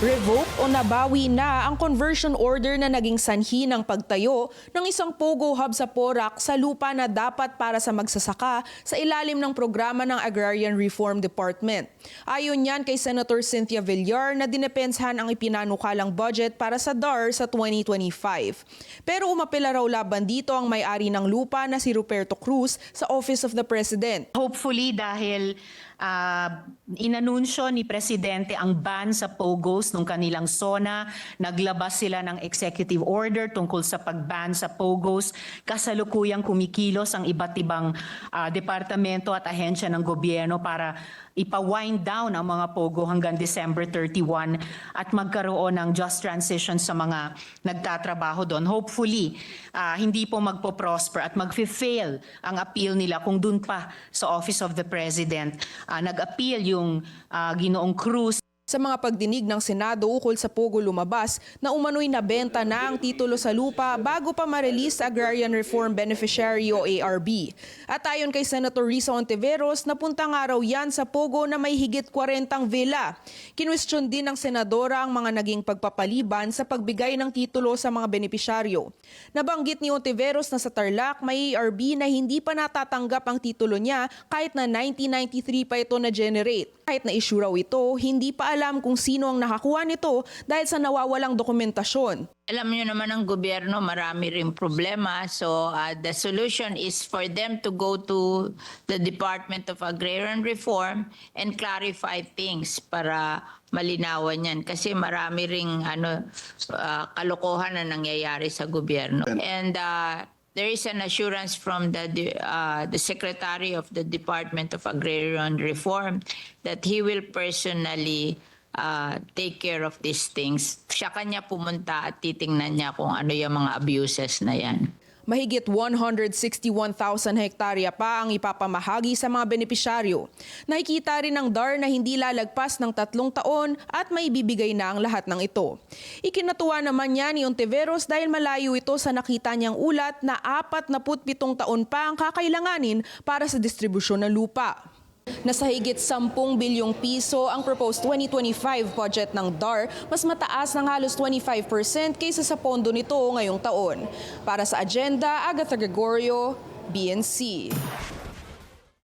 Revoke o nabawi na ang conversion order na naging sanhi ng pagtayo ng isang Pogo Hub sa Porac sa lupa na dapat para sa magsasaka sa ilalim ng programa ng Agrarian Reform Department. Ayon yan kay Senator Cynthia Villar na dinepenshan ang ipinanukalang budget para sa DAR sa 2025. Pero umapela raw laban dito ang may-ari ng lupa na si Ruperto Cruz sa Office of the President. Hopefully dahil inanunsyo ni Presidente ang ban sa POGOs nung kanilang SONA, naglabas sila ng executive order tungkol sa pag-ban sa POGOs, kasalukuyang kumikilos ang iba't ibang departamento at ahensya ng gobyerno para ipa-wind down ang mga POGO hanggang December 31 at magkaroon ng just transition sa mga nagtatrabaho doon. Hopefully, hindi po magpo-prosper at mag-fail ang appeal nila kung dun pa sa Office of the President nag-appeal yung Ginoong Cruz. Sa mga pagdinig ng Senado ukol sa Pogo lumabas na umano'y nabenta na ang titulo sa lupa bago pa ma-release sa Agrarian Reform Beneficiary o ARB. At ayon kay Senator Risa Ontiveros, napunta nga raw yan sa Pogo na may higit 40 villa. Kinwestiyon din ng senadora ang mga naging pagpapaliban sa pagbigay ng titulo sa mga benepisyaryo. Nabanggit ni Ontiveros na sa Tarlac may ARB na hindi pa natatanggap ang titulo niya kahit na 1993 pa ito na-generate. Kahit na issue raw ito, hindi pa alam kung sino ang nakakuha nito dahil sa nawawalang dokumentasyon. Alam niyo naman ang gobyerno, marami rin problema. So the solution is for them to go to the Department of Agrarian Reform and clarify things para malinawan yan. Kasi marami ring kalokohan na nangyayari sa gobyerno. And there is an assurance from the Secretary of the Department of Agrarian Reform that he will personally take care of these things. Siya kanya pumunta at titingnan niya kung ano yung mga abuses na yan. Mahigit 161,000 hektarya pa ang ipapamahagi sa mga benepisyaryo. Nakikita rin ng DAR na hindi lalagpas ng 3 taon at may bibigay na ang lahat ng ito. Ikinatuwa naman niya ni Ontiveros dahil malayo ito sa nakita niyang ulat na 47 taon pa ang kakailanganin para sa distribusyon ng lupa. Nasa higit 10 bilyong piso ang proposed 2025 budget ng DAR, mas mataas ng halos 25% kaysa sa pondo nito ngayong taon. Para sa Agenda, Agatha Gregorio, BNC.